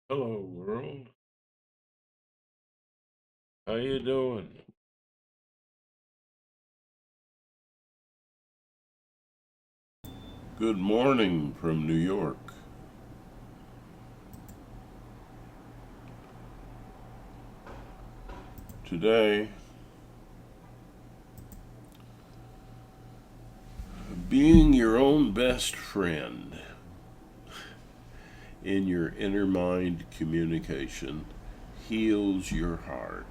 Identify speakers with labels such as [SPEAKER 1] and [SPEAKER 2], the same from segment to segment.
[SPEAKER 1] Hello, world. How you doing? Good morning from New York. Today, being your own best friend in your inner mind communication heals your heart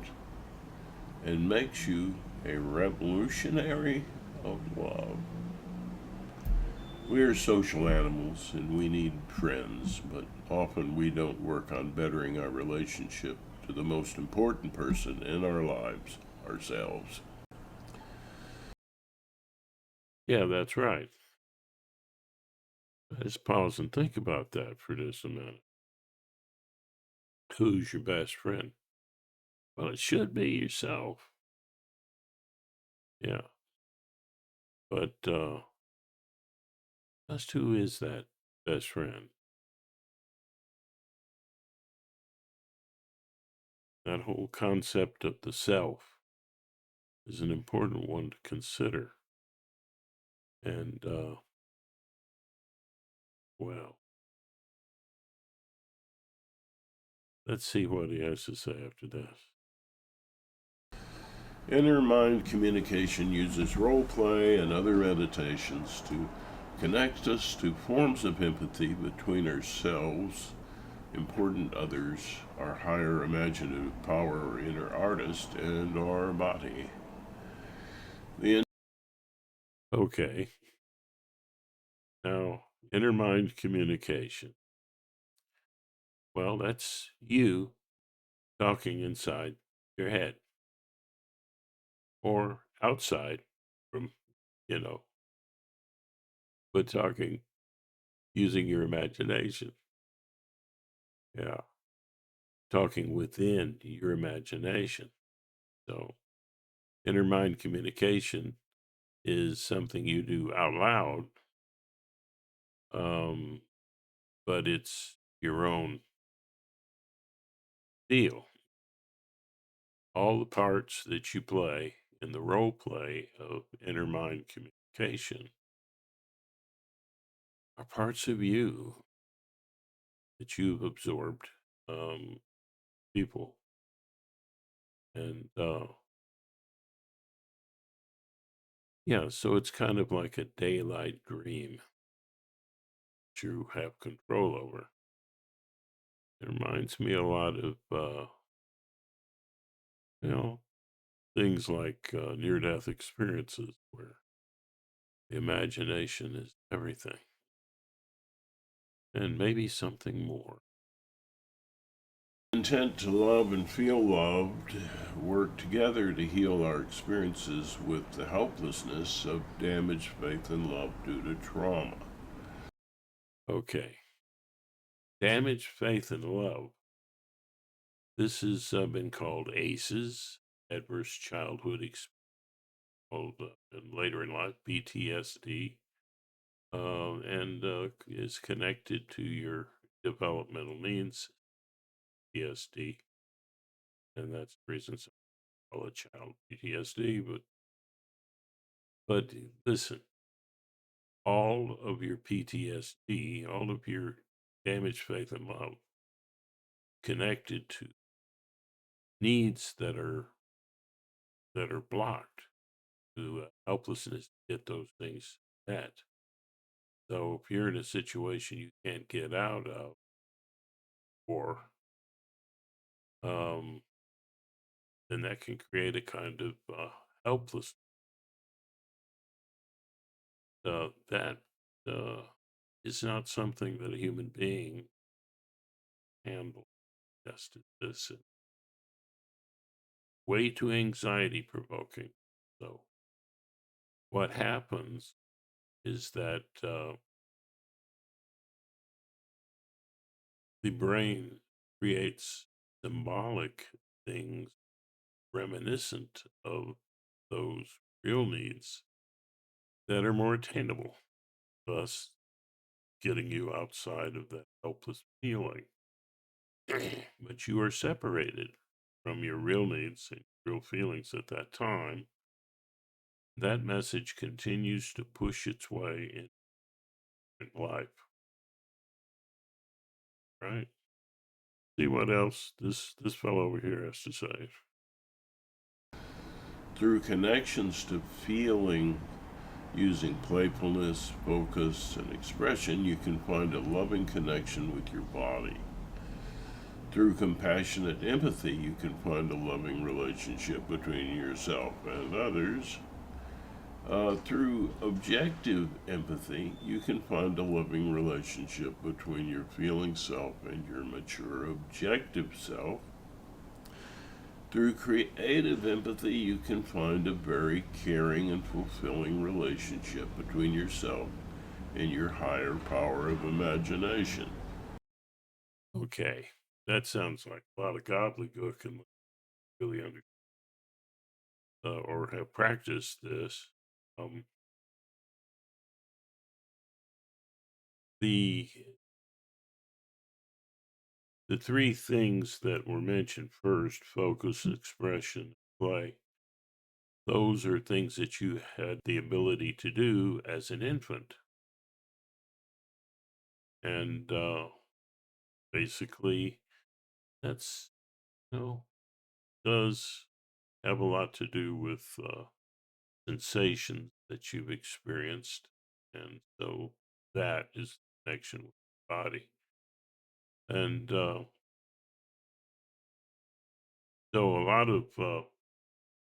[SPEAKER 1] and makes you a revolutionary of love. We are social animals and we need friends, but often we don't work on bettering our relationship to the most important person in our lives, ourselves. Yeah, that's right. Let's pause and think about that for just a minute. Who's your best friend? Well, it should be yourself. Yeah. But just who is that best friend? That whole concept of the self is an important one to consider. And, well, let's see what he has to say after this. Inner mind communication uses role play and other meditations to connect us to forms of empathy between ourselves, important others, our higher imaginative power or inner artist, and our body. The Okay, now inner mind communication. Well, that's you talking inside your head or outside from, you know, but talking using your imagination. Yeah, talking within your imagination. So, inner mind communication is something you do out loud, um, but it's your own deal. All the parts that you play in the role play of inner mind communication are parts of you that you've absorbed, um, people. And yeah, so it's kind of like a daylight dream that you have control over. It reminds me a lot of, you know, things like near death experiences where the imagination is everything and maybe something more. Intent to love and feel loved work together to heal our experiences with the helplessness of damaged faith and love due to trauma. Okay, damaged faith and love. This has been called ACEs, adverse childhood experience, and later in life PTSD, and is connected to your developmental needs, PTSD, and that's the reason some call a child PTSD. But listen, all of your PTSD, all of your damaged faith and love, connected to needs that are blocked, to helplessness to get those things met. So if you're in a situation you can't get out of, or um, then that can create a kind of helpless. That uh, is not something that a human being handles. Tested this way too anxiety provoking. So what happens is that the brain creates symbolic things reminiscent of those real needs that are more attainable, thus getting you outside of that helpless feeling. but you are separated from your real needs and real feelings at that time. That message continues to push its way in life, right? See what else this fellow over here has to say. Through connections to feeling, using playfulness, focus, and expression, you can find a loving connection with your body. Through compassionate empathy, you can find a loving relationship between yourself and others. Through objective empathy, you can find a loving relationship between your feeling self and your mature objective self. Through creative empathy, you can find a very caring and fulfilling relationship between yourself and your higher power of imagination. Okay, that sounds like a lot of gobbledygook and really under or have practiced this. Um, the the three things that were mentioned first: focus, expression, play. Those are things that you had the ability to do as an infant, and basically, that's you know does have a lot to do with sensations that you've experienced, and so that is the connection with the body. And so a lot of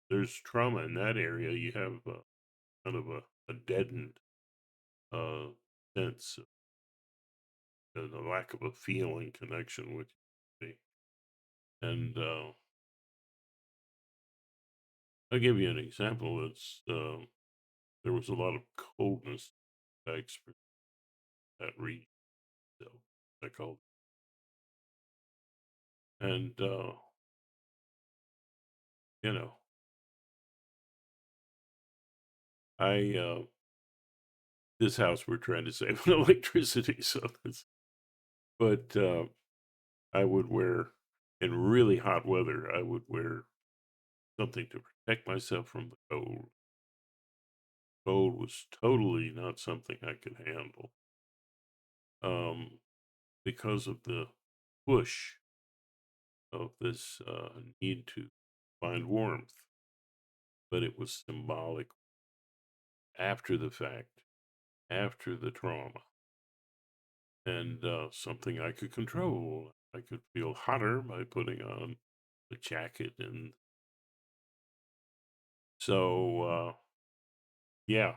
[SPEAKER 1] there's trauma in that area. You have kind of a deadened uh, sense of the lack of a feeling connection with you. And I'll give you an example. It's there was a lot of coldness I experienced that region. So I called, and you know, I this house we're trying to save on electricity, so that's. But I would wear in really hot weather. I would wear something to protect myself from the cold. Cold was totally not something I could handle um, because of the push of this need to find warmth. But it was symbolic after the fact, after the trauma, and something I could control. I could feel hotter by putting on a jacket, and so yeah.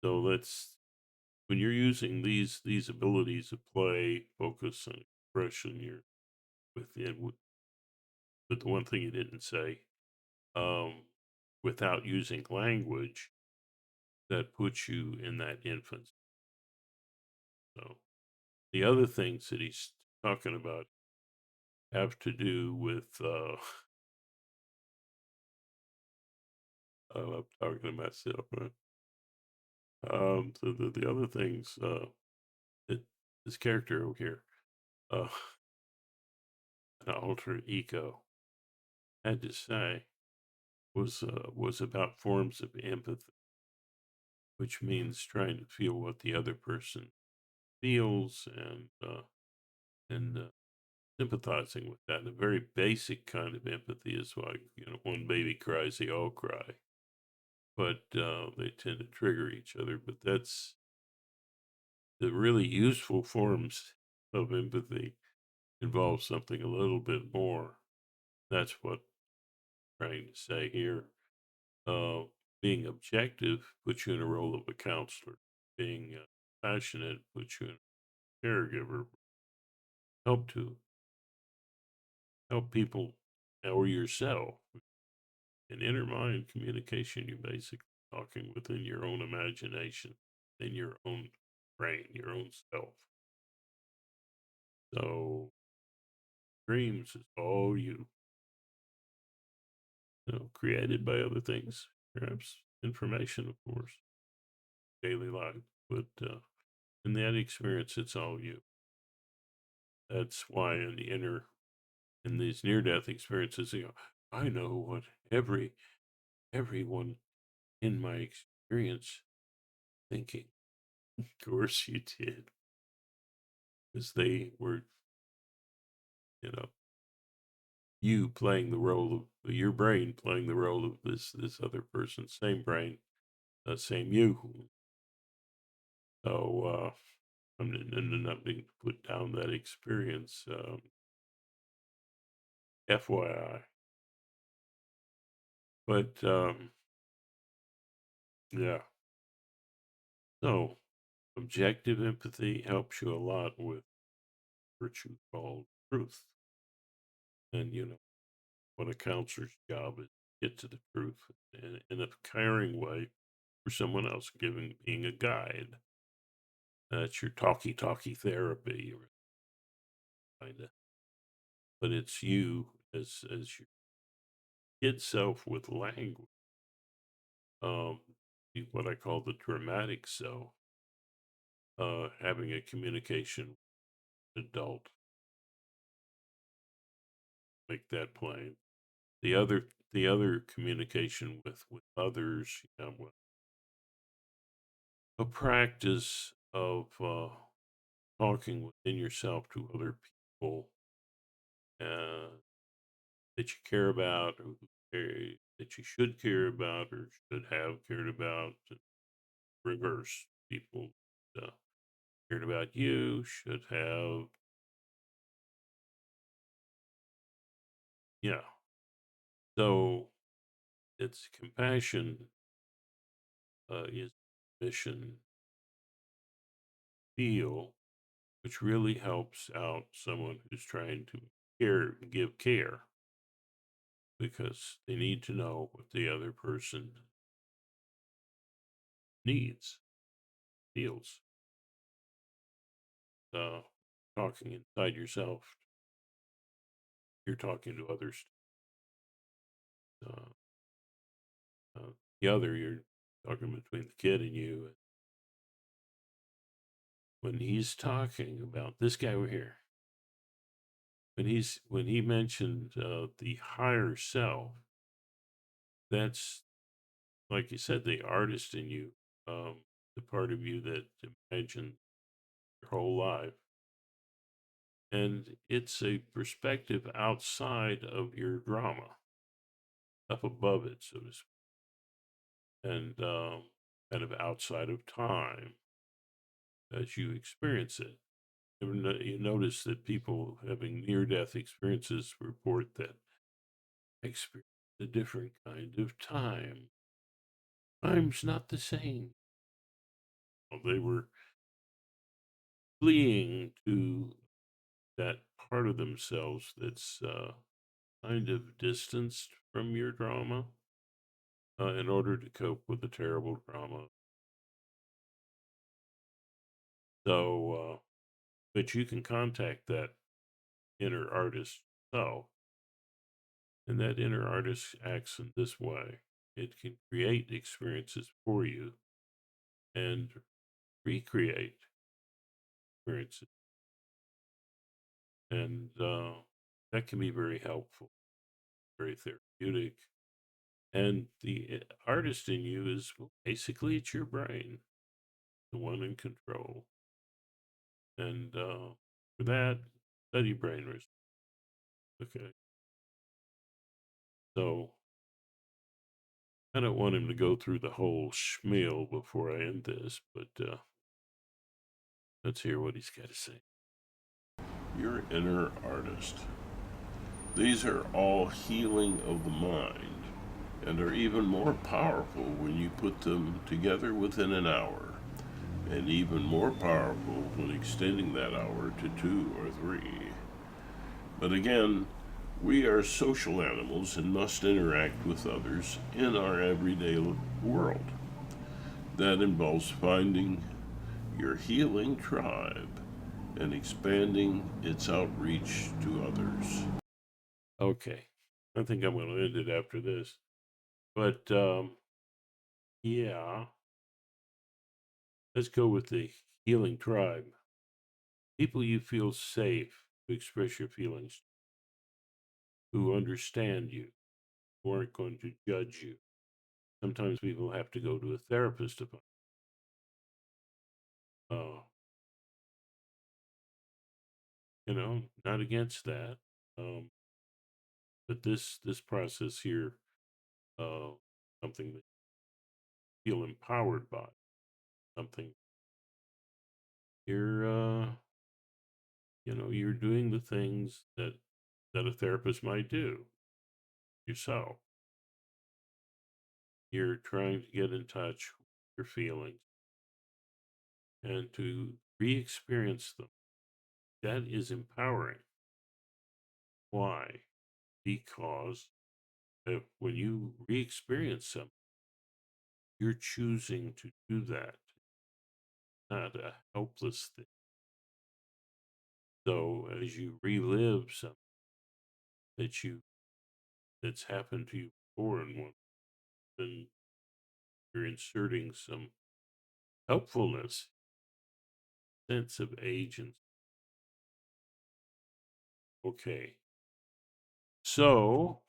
[SPEAKER 1] So let's when you're using these abilities of play, focus, and expression, you're within with the one thing you didn't say, um, without using language, that puts you in that infancy. So the other things that he's talking about have to do with I'm talking to myself, right? The other things that this character over here, uh, an alter ego, had to say was about forms of empathy, which means trying to feel what the other person feels and sympathizing with that. And a very basic kind of empathy is like when baby cries, they all cry, but they tend to trigger each other. But that's the really useful forms of empathy involve something a little bit more. That's what I'm trying to say here. Uh, Being objective puts you in a role of a counselor. Being passionate puts you in a caregiver. Help to help people or yourself. In inner mind communication, you're basically talking within your own imagination, in your own brain, your own self. So dreams is all created by other things, perhaps information, of course, daily life. But in that experience, it's all you. That's why in these near-death experiences, you go, I know what everyone in my experience thinking. Of course you did, because they were, you know, you playing the role of your brain playing the role of this other person, same brain, same you. So I'm ended up being put down that experience. FYI, but yeah. So objective empathy helps you a lot with virtue called truth, and what a counselor's job is to get to the truth in a caring way for someone else, being a guide. That's your talky therapy, or kind of, but it's you as your kid self with language. Um, what I call the dramatic self, having a communication with adult, make that plain. The other communication with others, a practice of talking within yourself to other people uh, that you care about, or that you should care about, or should have cared about. Reverse, people uh, cared about you should have, yeah. So it's compassion is mission feel, which really helps out someone who's trying to give care, because they need to know what the other person needs, feels. Uh, Talking inside yourself, you're talking to others. Uh, the other, you're talking between the kid and you. When he's talking about this guy over here, when he mentioned the higher self, that's, like you said, the artist in you, the part of you that imagined your whole life. And it's a perspective outside of your drama, up above it, so to speak, and kind of outside of time as you experience it. You notice that people having near death experiences report that experience a different kind of time. Time's not the same. Well, they were fleeing to that part of themselves that's kind of distanced from your drama in order to cope with the terrible drama. So, but you can contact that inner artist self, and that inner artist acts in this way. It can create experiences for you and recreate experiences, and that can be very helpful, very therapeutic. And the artist in you is, well, basically, it's your brain, the one in control. And for that, study brain risk. Okay. So I don't want him to go through the whole schmeal before I end this, but let's hear what he's got to say. Your inner artist. These are all healing of the mind, and are even more powerful when you put them together within an hour, and even more powerful when extending that hour to 2 or 3. But again, we are social animals and must interact with others in our everyday world. That involves finding your healing tribe and expanding its outreach to others. Okay, I think I'm going to end it after this. But yeah, let's go with the healing tribe. People you feel safe to express your feelings, who understand you, who aren't going to judge you. Sometimes people have to go to a therapist about uh, not against that. Um, but this process here, uh, something that you feel empowered by, something you're you're doing the things that a therapist might do yourself. You're trying to get in touch with your feelings and to re-experience them. That is empowering. Why? Because when you re-experience something, you're choosing to do that, not a helpless thing. So as you relive something that you that's happened to you before, and then you're inserting some helpfulness, sense of agency. Okay, so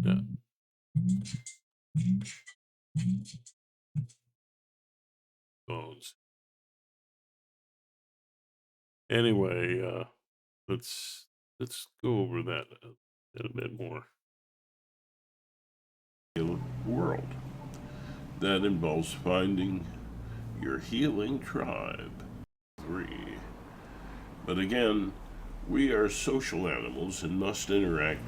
[SPEAKER 1] uh, bones. Anyway, let's let's go over that a bit more. World that involves finding your healing tribe. 3. But again, we are social animals and must interact.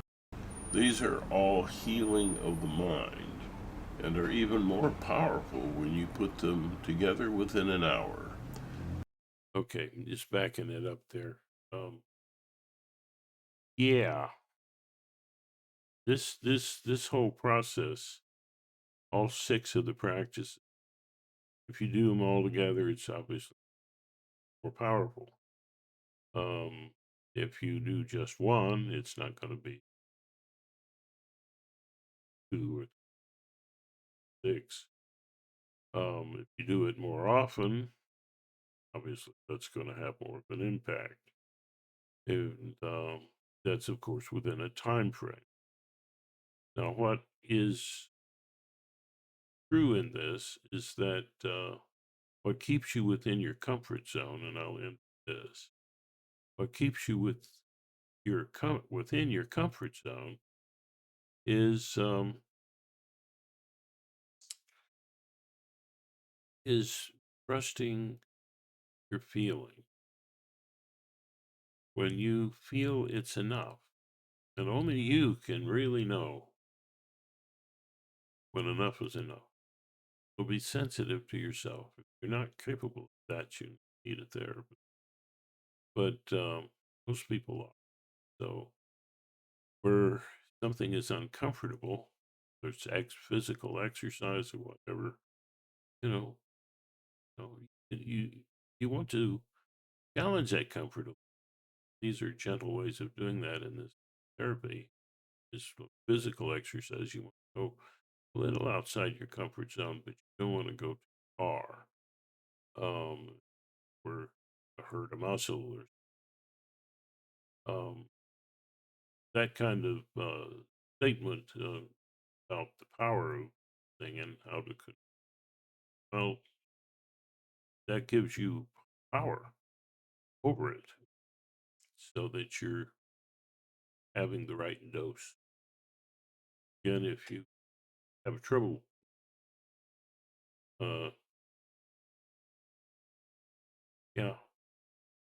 [SPEAKER 1] These are all healing of the mind and are even more powerful when you put them together within an hour. Okay, just backing it up there. Yeah, this whole process, all 6 of the practices, if you do them all together, it's obviously more powerful. If you do just one, it's not going to be 2 or 6. If you do it more often, obviously that's going to have more of an impact. And that's, of course, within a time frame. Now, what is true in this is that what keeps you within your comfort zone, and I'll end this, what keeps you within your comfort zone is trusting your feeling. When you feel it's enough, and only you can really know when enough is enough. So be sensitive to yourself. If you're not capable of that, you need a therapist. But most people are. So where something is uncomfortable, whether it's physical exercise or whatever, you know, you, know, you you want to challenge that comfort. These are gentle ways of doing that in this therapy. Is physical exercise. You want to go a little outside your comfort zone, but you don't want to go too far. Or hurt a muscle, or that kind of statement about the power of thing and how to well, that gives you power over it, so that you're having the right dose. Again, if you have trouble, uh, yeah,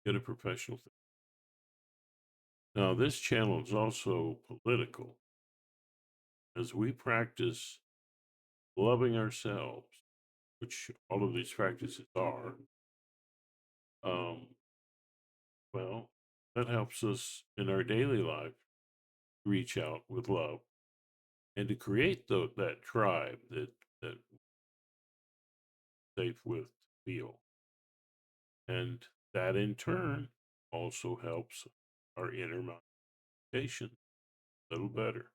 [SPEAKER 1] get a professional. Now, this channel is also political, as we practice loving ourselves, which all of these practices are. Um, well, that helps us in our daily life reach out with love and to create that tribe that safe with feel. And that in turn also helps our inner meditation a little better.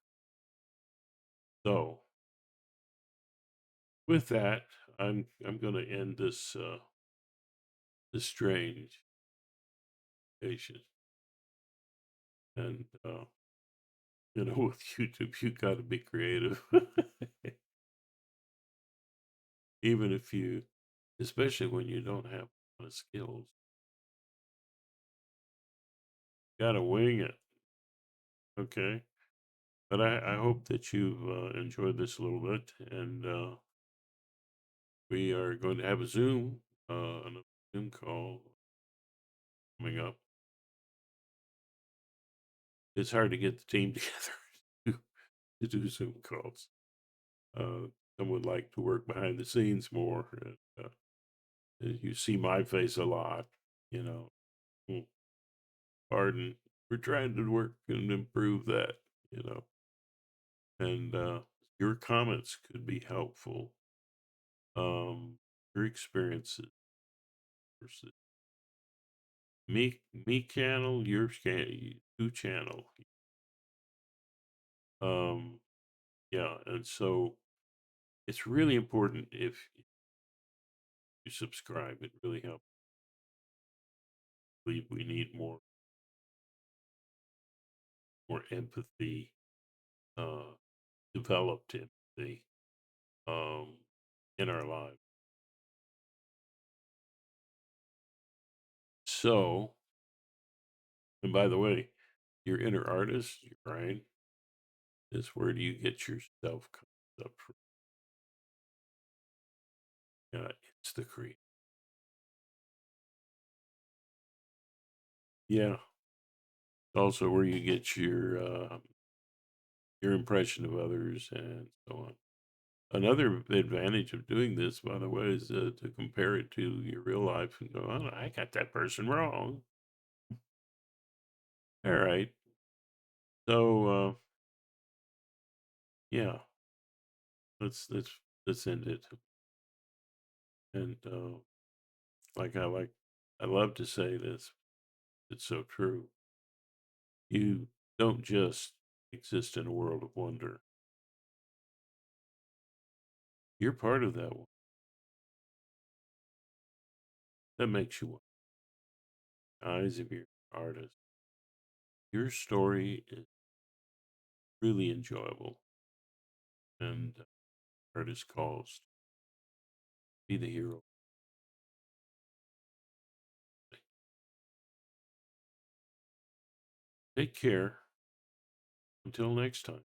[SPEAKER 1] So with that, I'm going to end this this strange patient. And with YouTube, you got to be creative, even if you, especially when you don't have a lot of skills, got to wing it. Okay. But I hope that you've enjoyed this a little bit, and we are going to have another Zoom call coming up. It's hard to get the team together to do Zoom calls. Some would like to work behind the scenes more. And, you see my face a lot, you know. Mm, Pardon. We're trying to work and improve that, you know. And your comments could be helpful. Your experiences versus me channel, your two channel. Um, yeah, and so it's really important if you subscribe. It really helps. We need more empathy, uh, developed empathy, um, in our lives. So, and by the way, your inner artist, your brain, is where do you get your self concept from? It's the create. Yeah, also where you get your impression of others and so on. Another advantage of doing this, by the way, is to compare it to your real life and go, "Oh, I got that person wrong." All right, so yeah, let's end it. And like I love to say this. It's so true. You don't just exist in a world of wonder. You're part of that one. That makes you one. Eyes of your artist. Your story is really enjoyable, and artist calls to be the hero. Take care. Until next time.